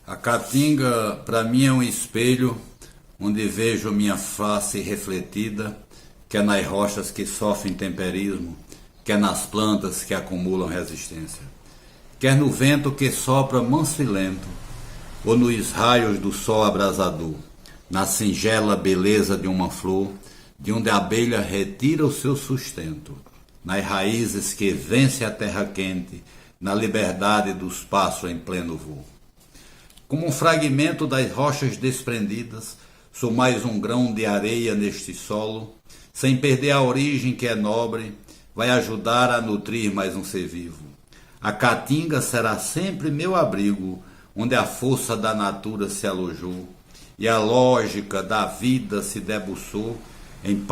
A caatinga, para mim, é um espelho onde vejo minha face refletida, quer nas rochas que sofrem temperismo, quer nas plantas que acumulam resistência, quer no vento que sopra manso e lento, ou nos raios do sol abrasador, na singela beleza de uma flor, de onde a abelha retira o seu sustento, nas raízes que vence a terra quente, na liberdade dos passos em pleno voo. Como um fragmento das rochas desprendidas, sou mais um grão de areia neste solo, sem perder a origem que é nobre, vai ajudar a nutrir mais um ser vivo. A caatinga será sempre meu abrigo, onde a força da natura se alojou, e a lógica da vida se debruçou em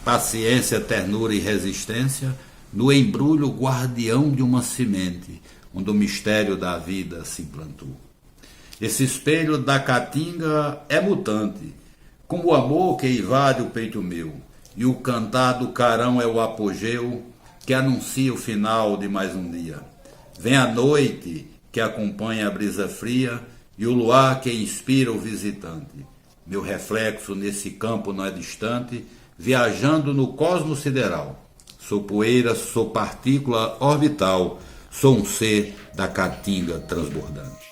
paciência, ternura e resistência, no embrulho guardião de uma semente, onde o mistério da vida se implantou. Esse espelho da caatinga é mutante, como o amor que invade o peito meu, e o cantar do carão é o apogeu que anuncia o final de mais um dia. Vem a noite que acompanha a brisa fria e o luar que inspira o visitante. Meu reflexo nesse campo não é distante, viajando no cosmos sideral. Sou poeira, sou partícula orbital, sou um ser da caatinga transbordante.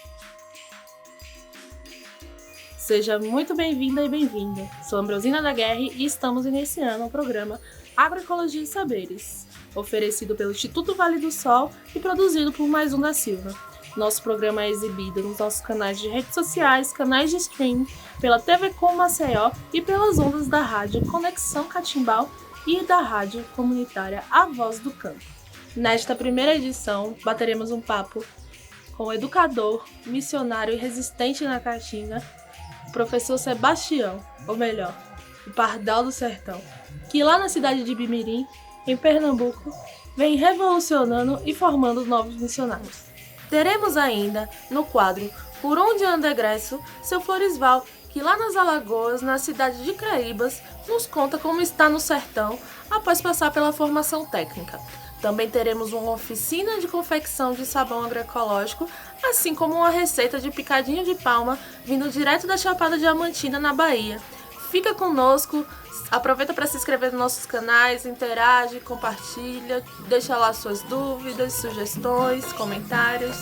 Seja muito bem-vinda e bem-vinda. Sou Ambrosina da Guerra e estamos iniciando o programa Agroecologia e Saberes, oferecido pelo Instituto Vale do Sol e produzido por Mais Um da Silva. Nosso programa é exibido nos nossos canais de redes sociais, canais de streaming, pela TV Com Maceió e pelas ondas da rádio Conexão Catimbau e da rádio comunitária A Voz do Campo. Nesta primeira edição, bateremos um papo com o educador, missionário e resistente na Caatinga, professor Sebastião, ou melhor, o Pardal do Sertão, que lá na cidade de Bimirim, em Pernambuco, vem revolucionando e formando novos missionários. Teremos ainda, no quadro Por Onde Anda Egresso, seu Floresval, que lá nas Alagoas, na cidade de Craíbas, nos conta como está no sertão após passar pela formação técnica. Também teremos uma oficina de confecção de sabão agroecológico, assim como uma receita de picadinho de palma vindo direto da Chapada Diamantina, na Bahia. Fica conosco, aproveita para se inscrever nos nossos canais, interage, compartilha, deixa lá suas dúvidas, sugestões, comentários.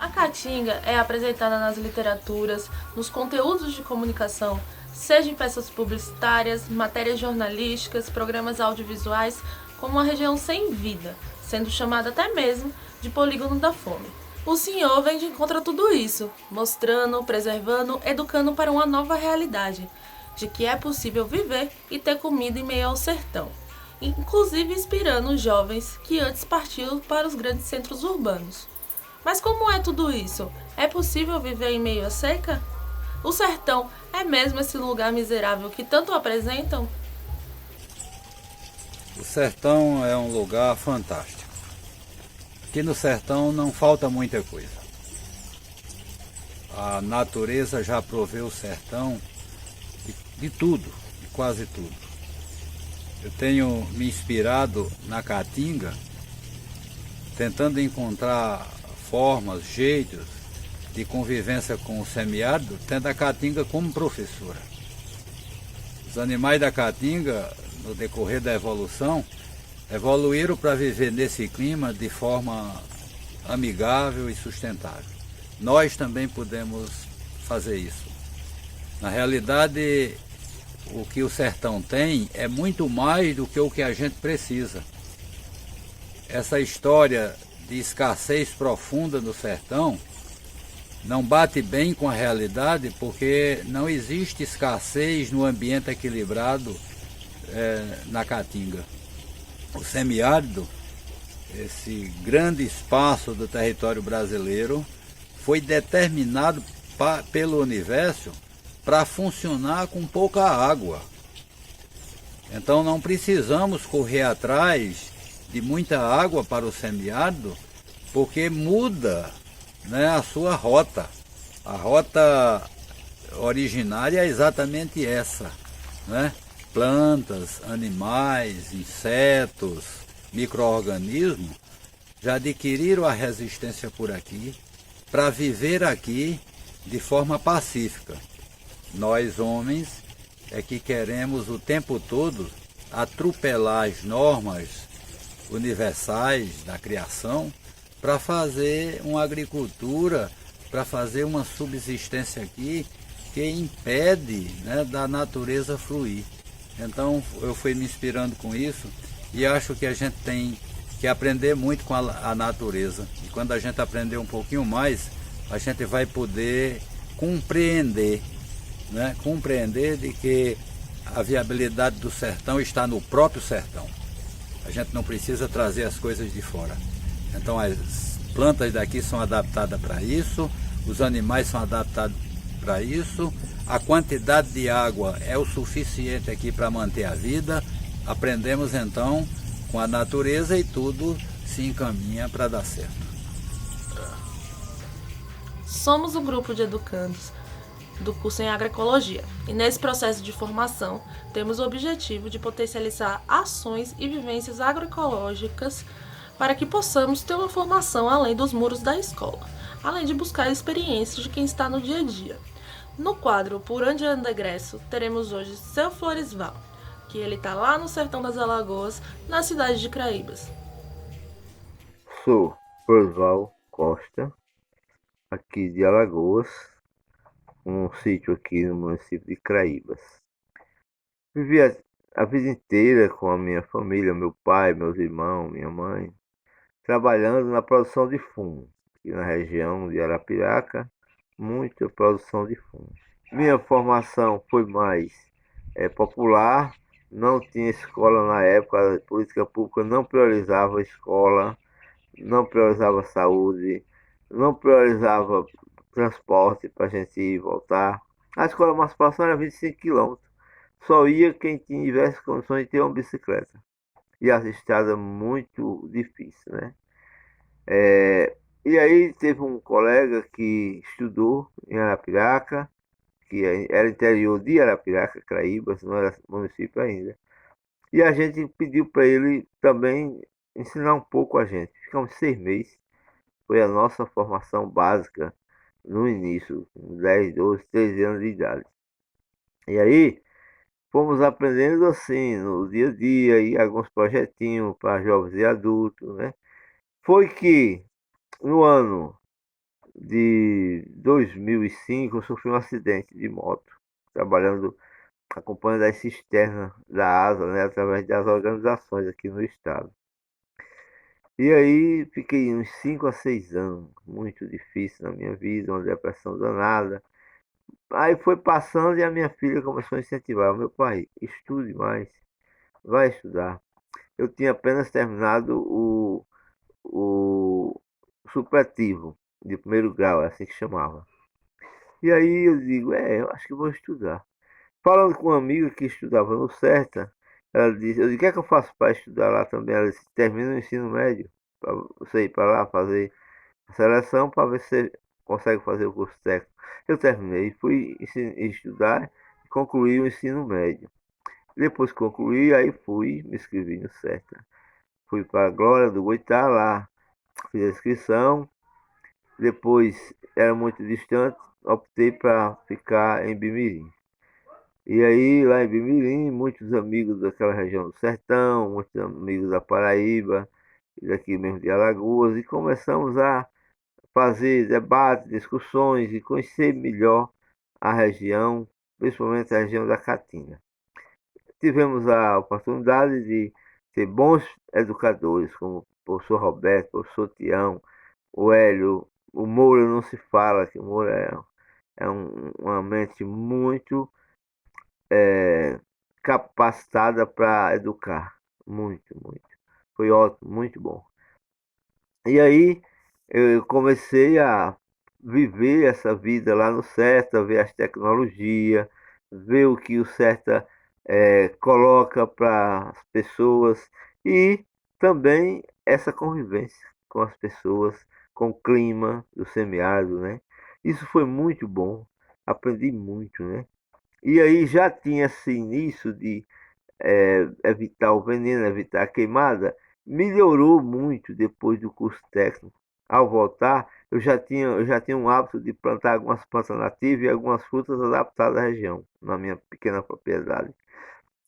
A Caatinga é apresentada nas literaturas, nos conteúdos de comunicação, seja em peças publicitárias, matérias jornalísticas, programas audiovisuais, como uma região sem vida, sendo chamada até mesmo de polígono da fome. O senhor vem de encontro a tudo isso, mostrando, preservando, educando para uma nova realidade, de que é possível viver e ter comida em meio ao sertão, inclusive inspirando os jovens que antes partiam para os grandes centros urbanos. Mas como é tudo isso? É possível viver em meio à seca? O sertão é mesmo esse lugar miserável que tanto apresentam? O sertão é um lugar fantástico. Aqui no sertão não falta muita coisa. A natureza já proveu o sertão de tudo, de quase tudo. Eu tenho me inspirado na caatinga, tentando encontrar formas, jeitos de convivência com o semiárido, tendo a caatinga como professora. Os animais da caatinga, no decorrer da evolução, evoluíram para viver nesse clima de forma amigável e sustentável. Nós também podemos fazer isso. Na realidade, o que o sertão tem é muito mais do que o que a gente precisa. Essa história de escassez profunda no sertão não bate bem com a realidade, porque não existe escassez no ambiente equilibrado na Caatinga. O semiárido, esse grande espaço do território brasileiro, foi determinado pelo universo para funcionar com pouca água. Então não precisamos correr atrás de muita água para o semiárido, porque muda, né, a sua rota. A rota originária é exatamente essa, né? Plantas, animais, insetos, micro-organismos já adquiriram a resistência por aqui para viver aqui de forma pacífica. Nós, homens, é que queremos o tempo todo atropelar as normas universais da criação para fazer uma agricultura, para fazer uma subsistência aqui que impede, né, da natureza fluir. Então eu fui me inspirando com isso e acho que a gente tem que aprender muito com a natureza. E quando a gente aprender um pouquinho mais, a gente vai poder compreender, né? Compreender de que a viabilidade do sertão está no próprio sertão. A gente não precisa trazer as coisas de fora. Então as plantas daqui são adaptadas para isso, os animais são adaptados para isso, a quantidade de água é o suficiente aqui para manter a vida. Aprendemos então com a natureza e tudo se encaminha para dar certo. Somos um grupo de educandos do curso em agroecologia e nesse processo de formação temos o objetivo de potencializar ações e vivências agroecológicas para que possamos ter uma formação além dos muros da escola, além de buscar experiências de quem está no dia a dia. No quadro Por Onde Anda Egresso, teremos hoje Seu Floresval, que ele está lá no sertão das Alagoas, na cidade de Craíbas. Sou Floresval Costa, aqui de Alagoas, um sítio aqui no município de Craíbas. Vivi a vida inteira com a minha família, meu pai, meus irmãos, minha mãe, trabalhando na produção de fumo, aqui na região de Arapiraca, muita produção de fumo. Minha formação foi mais popular, não tinha escola na época, a política pública não priorizava a escola, não priorizava a saúde, não priorizava transporte para a gente ir e voltar. A escola mais próxima era 25 quilômetros. Só ia quem tivesse condições de ter uma bicicleta. E as estradas muito difíceis, né? E aí teve um colega que estudou em Arapiraca, que era interior de Arapiraca, Craíbas, não era município ainda. E a gente pediu para ele também ensinar um pouco a gente. Ficamos 6 meses. Foi a nossa formação básica no início, com 10, 12, 13 anos de idade. E aí fomos aprendendo assim, no dia a dia, e alguns projetinhos para jovens e adultos, né? Foi que no ano de 2005 eu sofri um acidente de moto, trabalhando, acompanhando as cisternas da ASA, né, através das organizações aqui no estado. E aí fiquei uns 5 a 6 anos, muito difícil na minha vida, uma depressão danada. Aí foi passando e a minha filha começou a incentivar: meu pai, estude mais, vai estudar. Eu tinha apenas terminado o supletivo de primeiro grau, é assim que chamava. E aí eu digo, eu acho que vou estudar. Falando com uma amiga que estudava no CERTA, ela disse, eu disse, o que é que eu faço para estudar lá também? Ela disse, termina o ensino médio, para você ir para lá fazer a seleção, para ver se você consegue fazer o curso técnico. Eu terminei, fui estudar e concluí o ensino médio. Depois que concluí, aí fui, me inscrevi no CERTA. Fui para a Glória do Goitá lá, fiz a inscrição. Depois era muito distante, optei para ficar em Bimirim. E aí, lá em Bimirim, muitos amigos daquela região do sertão, muitos amigos da Paraíba, daqui mesmo de Alagoas, e começamos a fazer debates, discussões e conhecer melhor a região, principalmente a região da Caatinga. Tivemos a oportunidade de ter bons educadores, como o professor Roberto, o professor Tião, o Hélio, o Moura não se fala, que o Moura uma mente muito capacitada para educar. Muito, muito. Foi ótimo, muito bom. E aí eu comecei a viver essa vida lá no CERTA, ver as tecnologias, ver o que o CERTA coloca para as pessoas e também essa convivência com as pessoas, com o clima do semiárido, né? Isso foi muito bom, aprendi muito, né? E aí já tinha esse início de evitar o veneno, evitar a queimada, melhorou muito depois do curso técnico. Ao voltar, eu já tinha um hábito de plantar algumas plantas nativas e algumas frutas adaptadas à região, na minha pequena propriedade.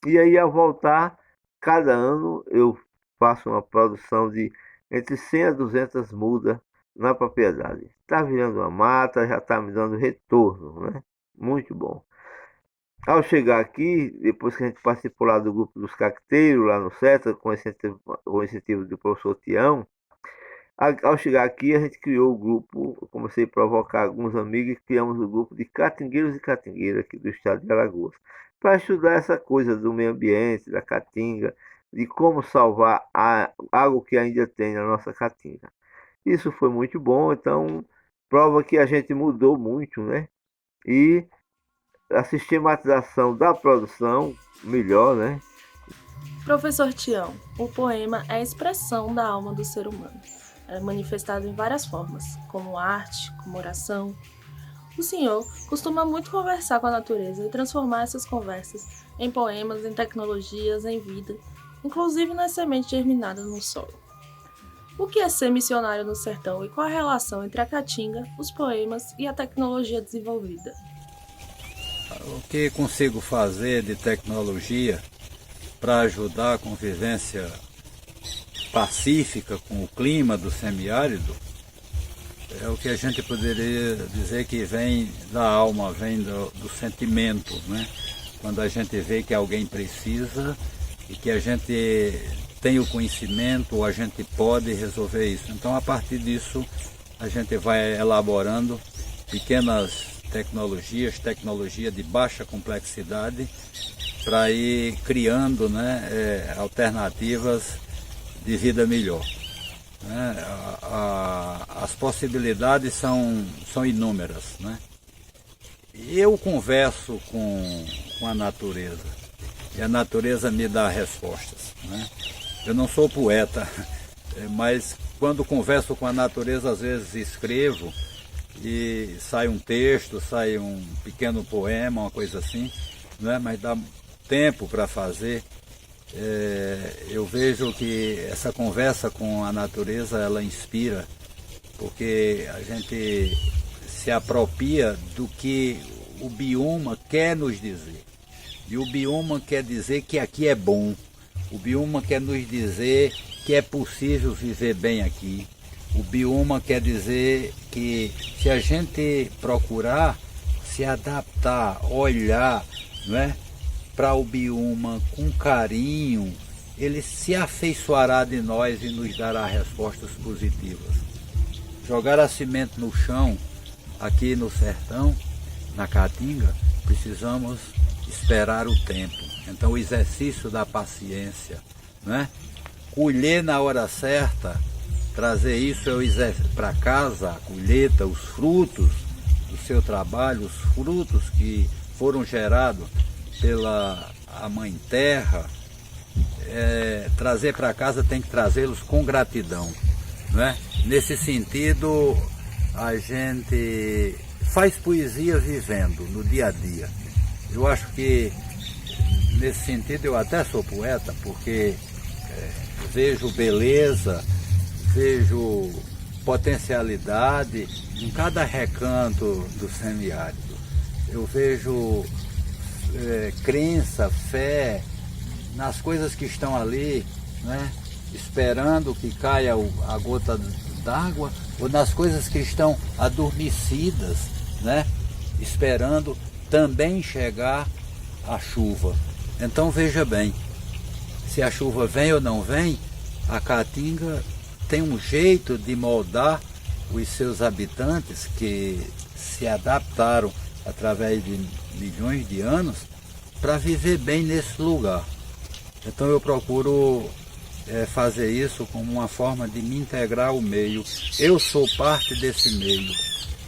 E aí, ao voltar, cada ano eu faço uma produção de entre 100 a 200 mudas na propriedade. Está virando uma mata, já está me dando retorno, né? Muito bom. Ao chegar aqui, depois que a gente participou lá do grupo dos cacteiros, lá no CETA, com o incentivo do professor Tião, ao chegar aqui, a gente criou o grupo, eu comecei a provocar alguns amigos e criamos o grupo de catingueiros e catingueiras aqui do estado de Alagoas, para estudar essa coisa do meio ambiente, da caatinga, de como salvar a água que ainda tem na nossa caatinga. Isso foi muito bom, então prova que a gente mudou muito, né? E a sistematização da produção melhor, né? Professor Tião, o poema é a expressão da alma do ser humano. É manifestado em várias formas, como arte, como oração. O senhor costuma muito conversar com a natureza e transformar essas conversas em poemas, em tecnologias, em vida, inclusive nas sementes germinadas no solo. O que é ser missionário no sertão e qual a relação entre a caatinga, os poemas e a tecnologia desenvolvida? O que consigo fazer de tecnologia para ajudar a convivência pacífica com o clima do semiárido é o que a gente poderia dizer que vem da alma, vem do sentimento, né? Quando a gente vê que alguém precisa e que a gente tem o conhecimento, ou a gente pode resolver isso. Então, a partir disso, a gente vai elaborando pequenas tecnologia de baixa complexidade, para ir criando, né, alternativas de vida melhor. Né? As possibilidades são inúmeras. Né? Eu converso com a natureza e a natureza me dá respostas. Né? Eu não sou poeta, mas quando converso com a natureza, às vezes escrevo e sai um texto, sai um pequeno poema, uma coisa assim, né? Mas dá tempo para fazer. Eu vejo que essa conversa com a natureza, ela inspira, porque a gente se apropria do que o bioma quer nos dizer. E o bioma quer dizer que aqui é bom. O bioma quer nos dizer que é possível viver bem aqui. O bioma quer dizer que se a gente procurar se adaptar, olhar, não é, para o bioma com carinho, ele se afeiçoará de nós e nos dará respostas positivas. Jogar a semente no chão, aqui no sertão, na Caatinga, precisamos esperar o tempo. Então o exercício da paciência, né? Colher na hora certa, trazer isso para casa, a colheita, os frutos do seu trabalho, os frutos que foram gerados pela a Mãe Terra, trazer para casa tem que trazê-los com gratidão. Né? Nesse sentido, a gente faz poesia vivendo no dia a dia. Eu acho que, nesse sentido, eu até sou poeta, porque vejo beleza, vejo potencialidade em cada recanto do semiárido. Eu vejo crença, fé nas coisas que estão ali, né? Esperando que caia a gota d'água, ou nas coisas que estão adormecidas, né? esperando também chegar a chuva. Então veja bem, se a chuva vem ou não vem, a Caatinga tem um jeito de moldar os seus habitantes que se adaptaram através de milhões de anos para viver bem nesse lugar. Então eu procuro fazer isso como uma forma de me integrar ao meio. Eu sou parte desse meio.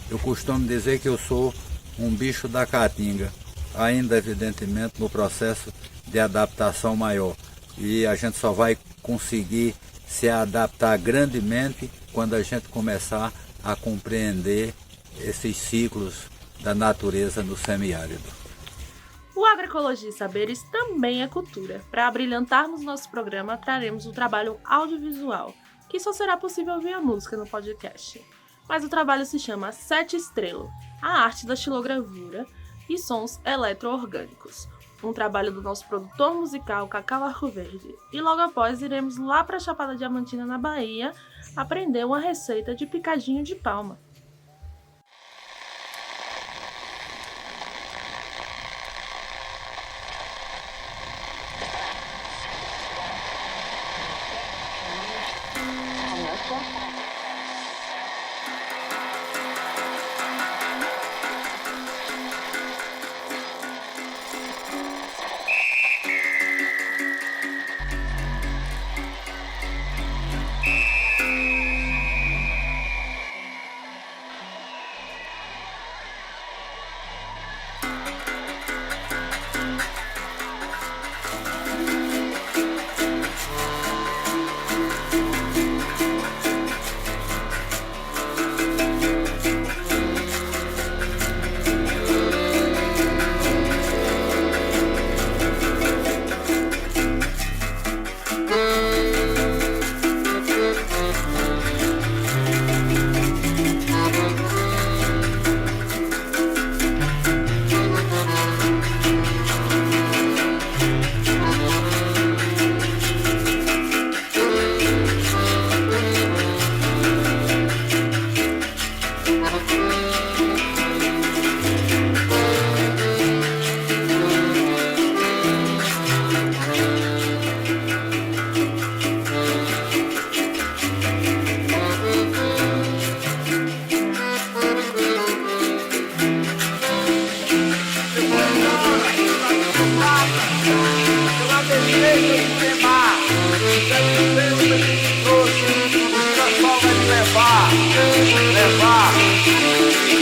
Eu costumo dizer que eu sou um bicho da Caatinga, ainda evidentemente no processo de adaptação maior. E a gente só vai conseguir se adaptar grandemente quando a gente começar a compreender esses ciclos da natureza no semiárido. O Agroecologia e Saberes também é cultura. Para abrilhantarmos nosso programa, traremos um trabalho audiovisual, que só será possível via música no podcast. Mas o trabalho se chama Sete Estrelo, a arte da xilogravura e sons eletroorgânicos. Um trabalho do nosso produtor musical Cacau Arcoverde. E logo após iremos lá para a Chapada Diamantina, na Bahia, aprender uma receita de picadinho de palma. Levar.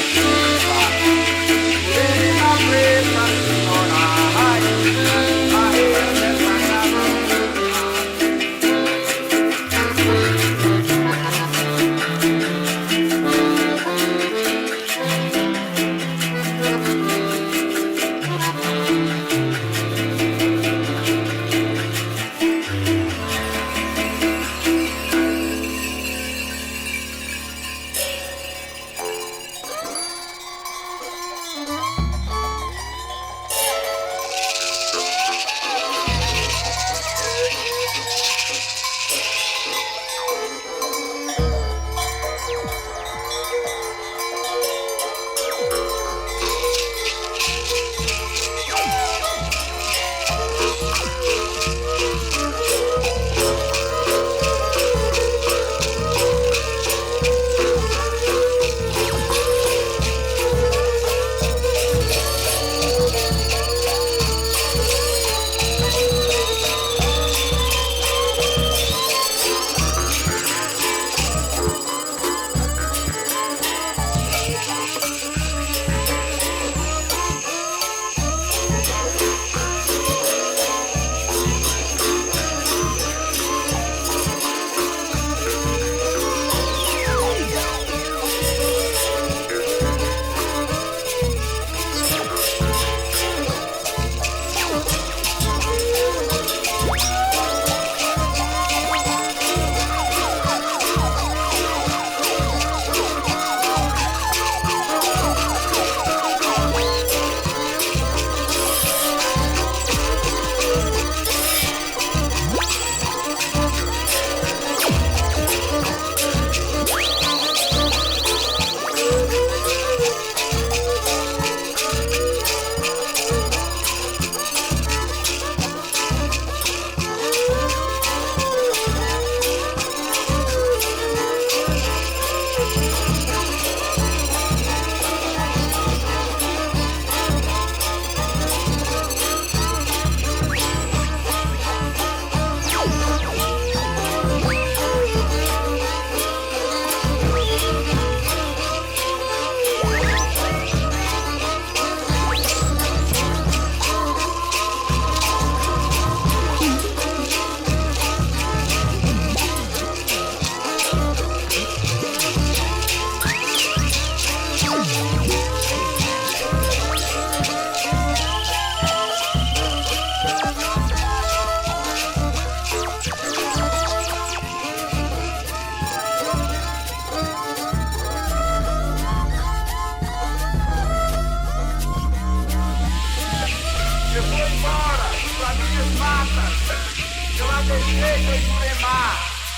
deixei foi Juremar.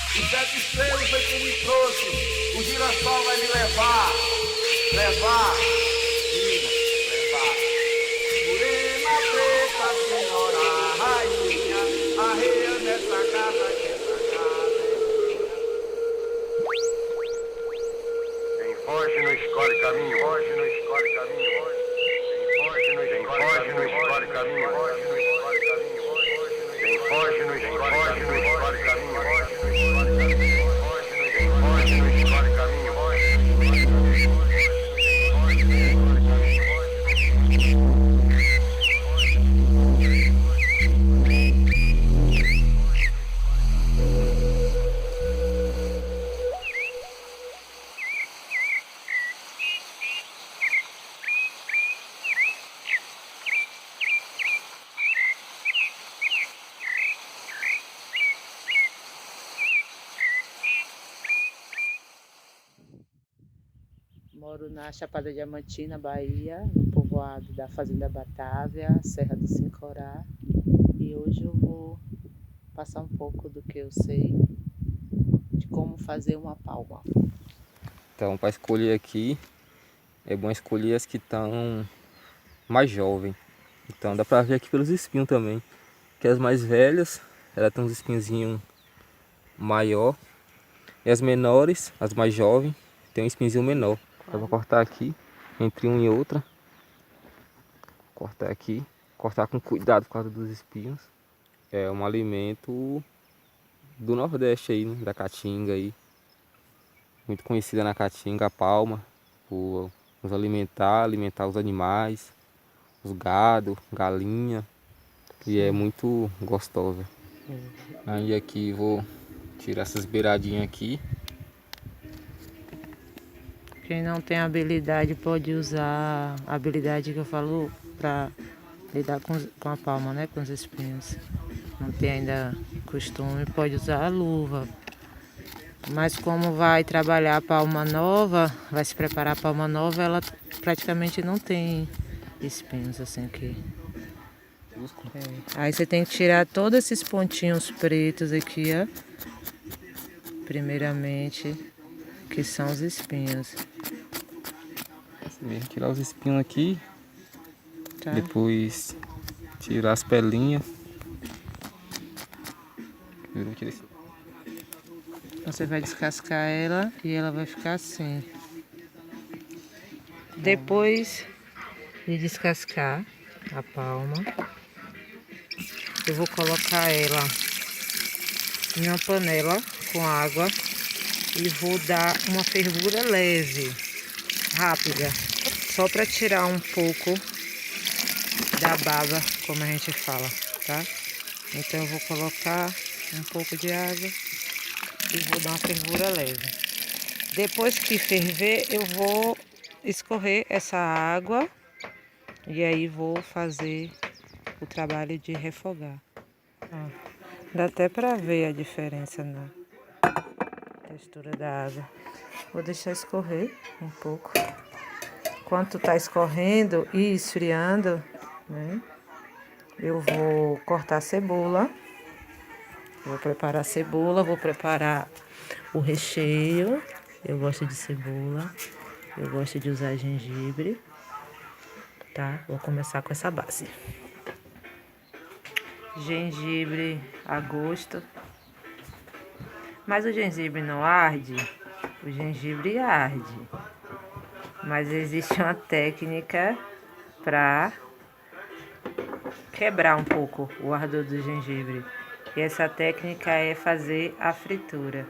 O sete estrelas foi quem me trouxe. O girassol vai me levar. Levar. Filha, levar. Jurema preta, senhora, rainha. Arreia nessa casa, que essa casa é. Quem foge não escolhe caminho. Foge não escolhe caminho. Quem foge não escolhe caminho. Quem foge não escolhe caminho. Quem foge não escolhe caminho. Moro na Chapada Diamantina, Bahia, no povoado da Fazenda Batávia, Serra do Sincorá. E hoje eu vou passar um pouco do que eu sei de como fazer uma palma. Então, para escolher aqui, é bom escolher as que estão mais jovens. Então, dá para ver aqui pelos espinhos também. Que as mais velhas, ela tem uns espinhozinhos maior. E as menores, as mais jovens, tem um espinhozinho menor. Eu vou cortar aqui, entre uma e outra. Cortar aqui. Cortar com cuidado por causa dos espinhos. É um alimento do Nordeste aí, né? Da Caatinga aí. Muito conhecida na Caatinga, a palma. Por nos alimentar os animais. Os gado, galinha. E é muito gostosa. Aí aqui vou tirar essas beiradinhas aqui. Quem não tem habilidade pode usar a habilidade que eu falo para lidar com a palma, né? Com os espinhos. Não tem ainda costume, pode usar a luva. Mas como vai trabalhar a palma nova, vai se preparar a palma nova, ela praticamente não tem espinhos assim que... Aí você tem que tirar todos esses pontinhos pretos aqui, ó. Primeiramente, que são os espinhos. Assim mesmo, tirar os espinhos aqui. Tá? Depois tirar as pelinhas. Você vai descascar ela e ela vai ficar assim. Depois de descascar a palma, eu vou colocar ela em uma panela com água e vou dar uma fervura leve, rápida, só para tirar um pouco da baba, como a gente fala, tá? Então eu vou colocar um pouco de água e vou dar uma fervura leve. Depois que ferver, eu vou escorrer essa água e aí vou fazer o trabalho de refogar. Ó, dá até para ver a diferença na textura da água. Vou deixar escorrer um pouco. Enquanto tá escorrendo e esfriando, né, eu vou cortar a cebola. Vou preparar a cebola, vou preparar o recheio. Eu gosto de cebola, eu gosto de usar gengibre, tá? Vou começar com essa base. Gengibre a gosto. Mas o gengibre não arde? O gengibre arde. Mas existe uma técnica para quebrar um pouco o ardor do gengibre. E essa técnica é fazer a fritura.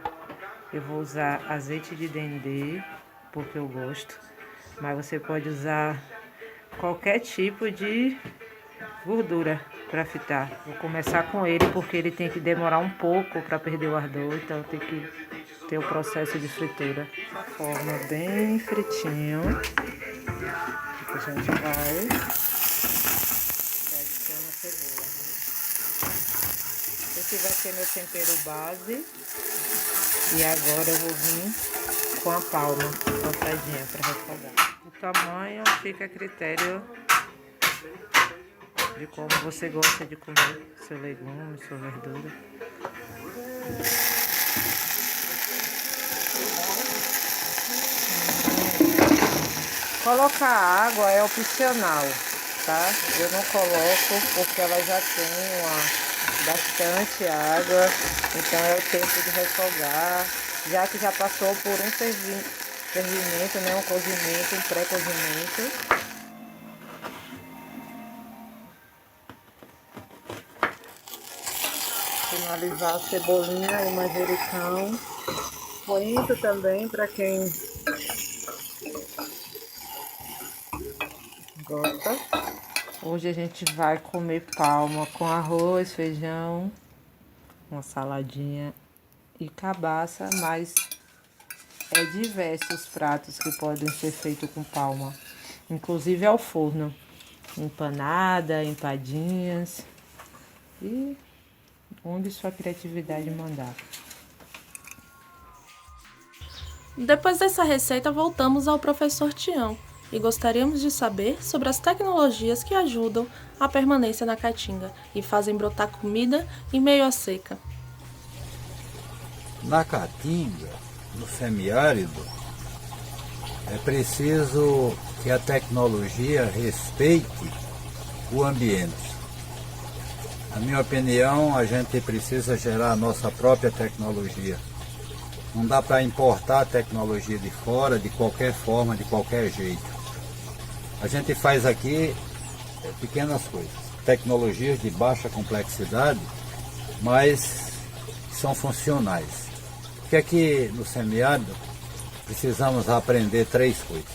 Eu vou usar azeite de dendê, porque eu gosto. Mas você pode usar qualquer tipo de gordura para fritar. Vou começar com ele, porque ele tem que demorar um pouco para perder o ardor. Então tem que ter o processo de fritura. Forma bem fritinho. A gente vai adicionar a cebola. Esse vai ser meu tempero base. E agora eu vou vir com a palma cortadinha para refogar. O tamanho fica a critério de como você gosta de comer seu legume, sua verdura. Colocar água é opcional, tá? Eu não coloco porque ela já tem bastante água, então é o tempo de refogar, já que já passou por um fervimento, né? Um cozimento, um pré-cozimento. Finalizar a cebolinha e manjericão. Coentro também, para quem gosta. Hoje a gente vai comer palma com arroz, feijão, uma saladinha e cabaça, mas é diversos pratos que podem ser feitos com palma, inclusive ao forno. Empanada, empadinhas e onde sua criatividade mandar. Depois dessa receita, voltamos ao professor Tião e gostaríamos de saber sobre as tecnologias que ajudam a permanência na caatinga e fazem brotar comida em meio à seca. Na caatinga, no semiárido, é preciso que a tecnologia respeite o ambiente. Na minha opinião, a gente precisa gerar a nossa própria tecnologia. Não dá para importar a tecnologia de fora, de qualquer forma, de qualquer jeito. A gente faz aqui pequenas coisas, tecnologias de baixa complexidade, mas são funcionais. Porque aqui no semiárido precisamos aprender 3 coisas.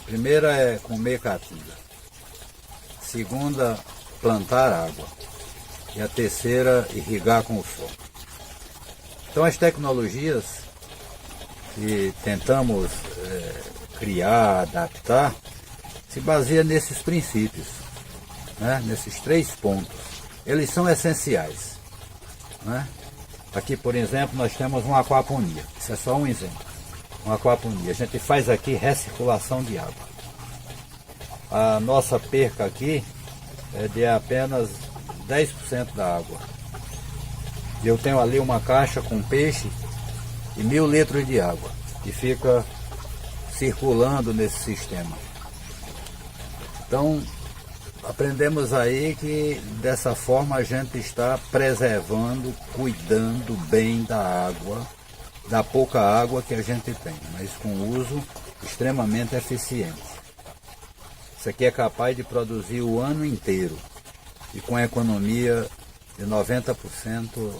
Primeira é comer caatinga. Segunda, plantar água. E a terceira, irrigar com o sol. Então as tecnologias que tentamos criar, adaptar, se baseia nesses princípios, né? Nesses 3 pontos. Eles são essenciais, né? Aqui, por exemplo, nós temos uma aquaponia. Isso é só um exemplo. Uma aquaponia. A gente faz aqui recirculação de água. A nossa perca aqui é de apenas 10% da água. Eu tenho ali uma caixa com peixe e 1000 litros de água que fica circulando nesse sistema. Então, aprendemos aí que dessa forma a gente está preservando, cuidando bem da água, da pouca água que a gente tem, mas com uso extremamente eficiente. Isso aqui é capaz de produzir o ano inteiro e com a economia de 90%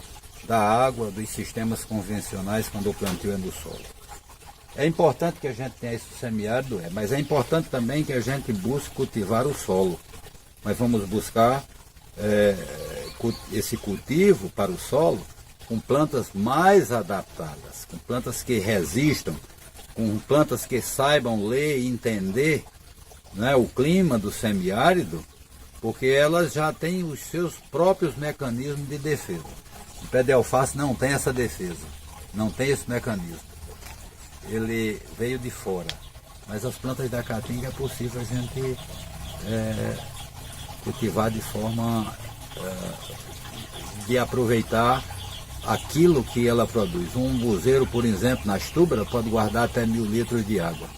da água dos sistemas convencionais quando o plantio é no solo. É importante que a gente tenha isso semiárido, mas é importante também que a gente busque cultivar o solo. Nós vamos buscar esse cultivo para o solo com plantas mais adaptadas, com plantas que resistam, com plantas que saibam ler e entender, né, o clima do semiárido, porque elas já têm os seus próprios mecanismos de defesa. O pé de alface não tem essa defesa, não tem esse mecanismo. Ele veio de fora, mas as plantas da caatinga é possível a gente cultivar de forma de aproveitar aquilo que ela produz. Um umbuzeiro, por exemplo, nas túbaras, pode guardar até 1000 litros de água.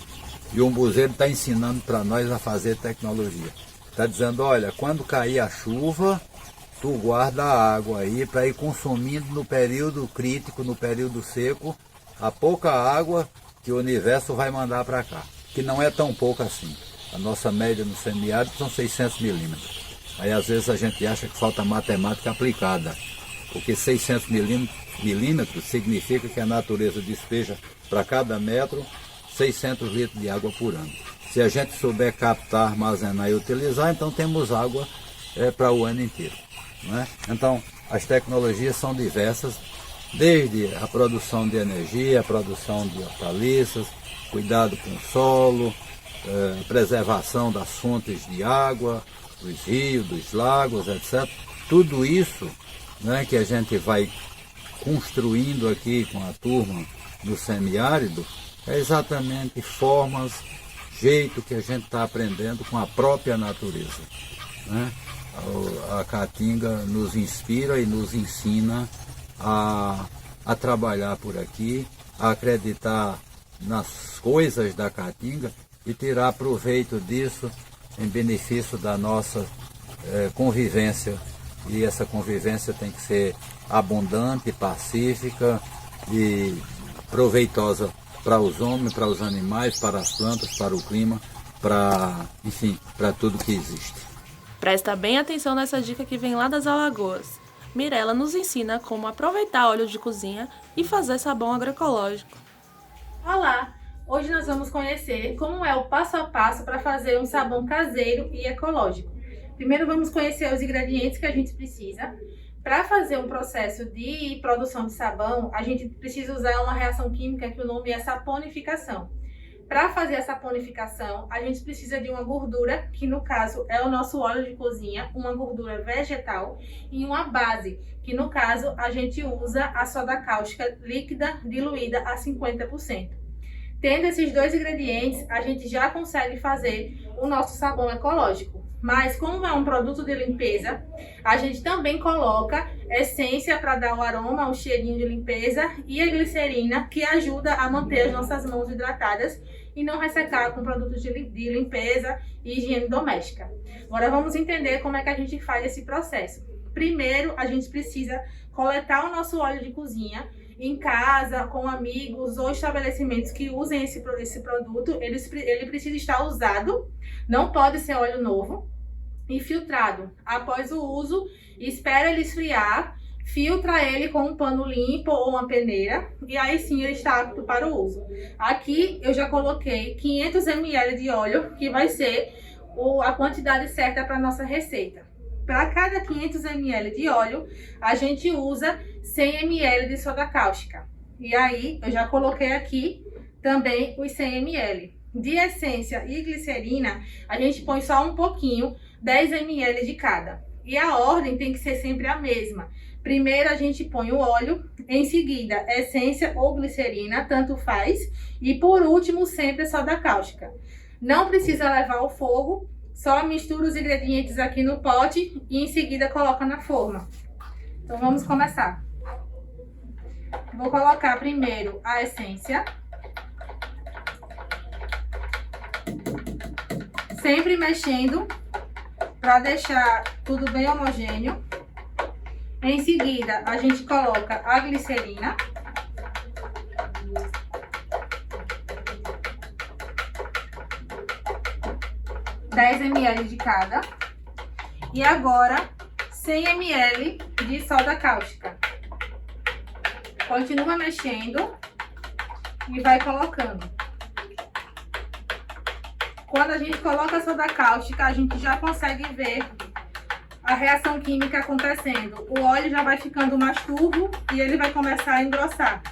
E o umbuzeiro está ensinando para nós a fazer tecnologia. Está dizendo, olha, quando cair a chuva, tu guarda a água aí para ir consumindo no período crítico, no período seco, a pouca água que o universo vai mandar para cá. Que não é tão pouco assim. A nossa média no semiárido são 600 milímetros. Aí às vezes a gente acha que falta matemática aplicada. Porque 600 milímetros significa que a natureza despeja para cada metro 600 litros de água por ano. Se a gente souber captar, armazenar e utilizar, então temos água para o ano inteiro, né? Então, as tecnologias são diversas, desde a produção de energia, a produção de hortaliças, cuidado com o solo, preservação das fontes de água, dos rios, dos lagos, etc. Tudo isso, né, que a gente vai construindo aqui com a turma no semiárido, é exatamente formas, jeito que a gente está aprendendo com a própria natureza, né? A caatinga nos inspira e nos ensina a trabalhar por aqui, a acreditar nas coisas da Caatinga e tirar proveito disso em benefício da nossa convivência. E essa convivência tem que ser abundante, pacífica e proveitosa para os homens, para os animais, para as plantas, para o clima, enfim, para tudo que existe. Presta bem atenção nessa dica que vem lá das Alagoas. Mirella nos ensina como aproveitar óleo de cozinha e fazer sabão agroecológico. Olá! Hoje nós vamos conhecer como é o passo a passo para fazer um sabão caseiro e ecológico. Primeiro vamos conhecer os ingredientes que a gente precisa. Para fazer um processo de produção de sabão, a gente precisa usar uma reação química que o nome é saponificação. Para fazer a saponificação, a gente precisa de uma gordura, que no caso é o nosso óleo de cozinha, uma gordura vegetal, e uma base, que no caso a gente usa a soda cáustica líquida diluída a 50%. Tendo esses dois ingredientes, a gente já consegue fazer o nosso sabão ecológico. Mas como é um produto de limpeza, a gente também coloca essência para dar o aroma, o cheirinho de limpeza e a glicerina, que ajuda a manter as nossas mãos hidratadas e não ressecar com produtos de limpeza e higiene doméstica. Agora vamos entender como é que a gente faz esse processo. Primeiro, a gente precisa coletar o nosso óleo de cozinha em casa, com amigos ou estabelecimentos que usem esse produto. Ele precisa estar usado, não pode ser óleo novo, e filtrado. Após o uso, espera ele esfriar, filtra ele com um pano limpo ou uma peneira e aí sim ele está apto para o uso. Aqui eu já coloquei 500 ml de óleo, que vai ser a quantidade certa para nossa receita. Para cada 500 ml de óleo, a gente usa 100 ml de soda cáustica. E aí eu já coloquei aqui também os 100 ml. De essência e glicerina, a gente põe só um pouquinho, 10 ml de cada. E a ordem tem que ser sempre a mesma. Primeiro a gente põe o óleo, em seguida essência ou glicerina, tanto faz. E por último sempre soda cáustica. Não precisa levar ao fogo, só mistura os ingredientes aqui no pote e em seguida coloca na forma. Então vamos começar. Vou colocar primeiro a essência. Sempre mexendo para deixar tudo bem homogêneo. Em seguida, a gente coloca a glicerina. (10 ml de cada). E agora, 100 ml de soda cáustica. Continua mexendo e vai colocando. Quando a gente coloca a soda cáustica, a gente já consegue ver a reação química acontecendo. O óleo já vai ficando mais turvo e ele vai começar a engrossar.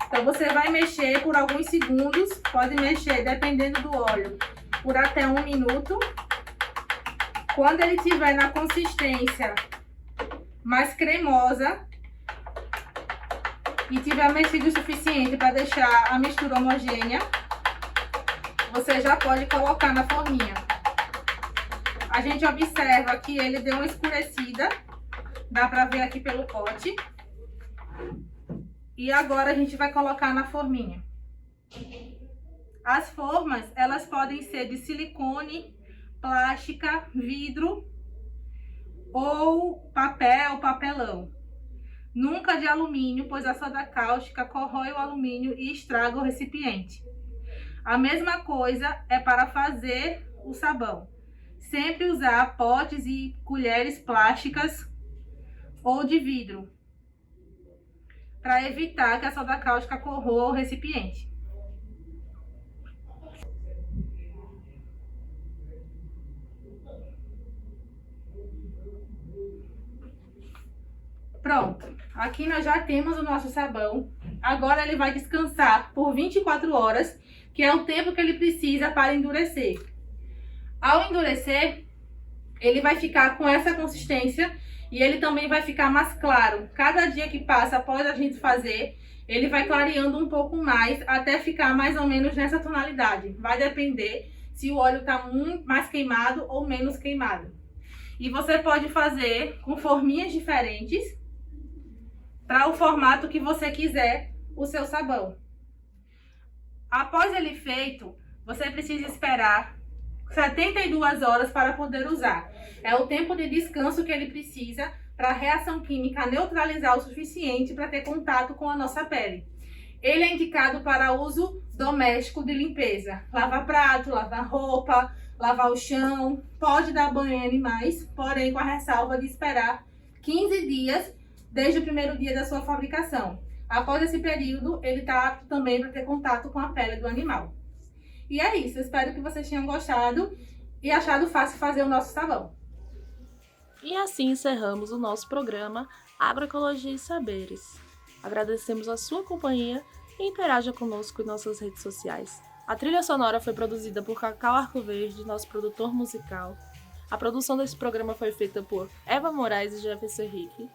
Então você vai mexer por alguns segundos, pode mexer, dependendo do óleo, por até 1 minuto. Quando ele estiver na consistência mais cremosa e tiver mexido o suficiente para deixar a mistura homogênea, você já pode colocar na forminha. A gente observa que ele deu uma escurecida, dá pra ver aqui pelo pote. E agora a gente vai colocar na forminha. As formas, elas podem ser de silicone, plástica, vidro ou papel, papelão. Nunca de alumínio, pois a soda cáustica corrói o alumínio e estraga o recipiente. A mesma coisa é para fazer o sabão. Sempre usar potes e colheres plásticas ou de vidro, para evitar que a soda cáustica corroa o recipiente. Pronto, aqui nós já temos o nosso sabão. Agora ele vai descansar por 24 horas, que é o tempo que ele precisa para endurecer. Ao endurecer, ele vai ficar com essa consistência e ele também vai ficar mais claro. Cada dia que passa após a gente fazer, ele vai clareando um pouco mais até ficar mais ou menos nessa tonalidade. Vai depender se o óleo está muito mais queimado ou menos queimado. E você pode fazer com forminhas diferentes, para o formato que você quiser o seu sabão. Após ele feito, você precisa esperar 72 horas para poder usar. É o tempo de descanso que ele precisa para a reação química neutralizar o suficiente para ter contato com a nossa pele. Ele é indicado para uso doméstico de limpeza. Lavar prato, lavar roupa, lavar o chão, pode dar banho em animais, porém com a ressalva de esperar 15 dias desde o primeiro dia da sua fabricação. Após esse período, ele está apto também para ter contato com a pele do animal. E é isso, espero que vocês tenham gostado e achado fácil fazer o nosso sabão. E assim encerramos o nosso programa Agroecologia e Saberes. Agradecemos a sua companhia e interaja conosco em nossas redes sociais. A trilha sonora foi produzida por Cacau Arcoverde, nosso produtor musical. A produção desse programa foi feita por Eva Moraes e Jefferson Henrique.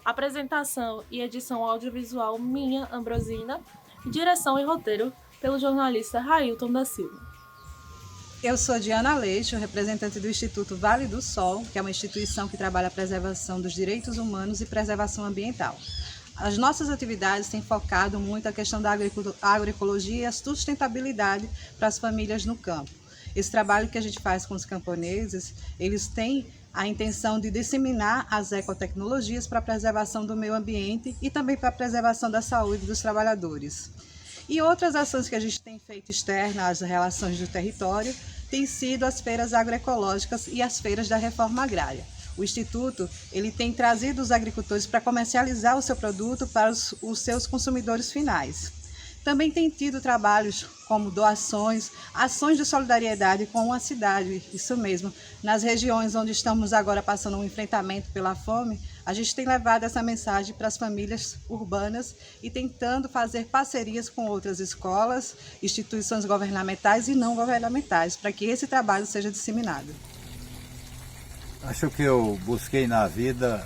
Apresentação e edição audiovisual minha, Ambrosina. E direção e roteiro pelo jornalista Railton da Silva. Eu sou Diana Leixo, representante do Instituto Vale do Sol, que é uma instituição que trabalha a preservação dos direitos humanos e preservação ambiental. As nossas atividades têm focado muito a questão da agroecologia e a sustentabilidade para as famílias no campo. Esse trabalho que a gente faz com os camponeses, eles têm a intenção de disseminar as ecotecnologias para a preservação do meio ambiente e também para a preservação da saúde dos trabalhadores. E outras ações que a gente tem feito externas às relações do território têm sido as feiras agroecológicas e as feiras da reforma agrária. O Instituto ele tem trazido os agricultores para comercializar o seu produto para os seus consumidores finais. Também tem tido trabalhos como doações, ações de solidariedade com a cidade, isso mesmo. Nas regiões onde estamos agora passando um enfrentamento pela fome, a gente tem levado essa mensagem para as famílias urbanas e tentando fazer parcerias com outras escolas, instituições governamentais e não governamentais, para que esse trabalho seja disseminado. Acho que eu busquei na vida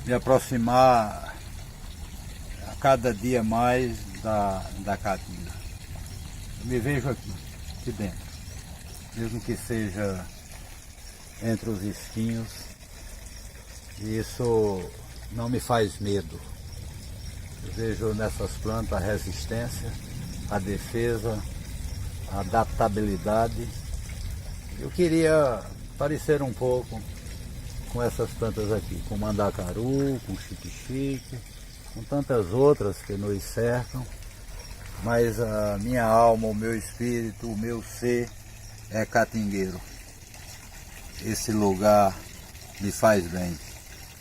me aproximar a cada dia mais da caatinga. Eu me vejo aqui dentro, mesmo que seja entre os espinhos, e isso não me faz medo. Eu vejo nessas plantas a resistência, a defesa, a adaptabilidade. Eu queria parecer um pouco com essas plantas aqui, com mandacaru, com xique-xique, com tantas outras que nos cercam, mas a minha alma, o meu espírito, o meu ser é catingueiro. Esse lugar me faz bem.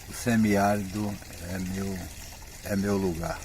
O semiárido é meu lugar.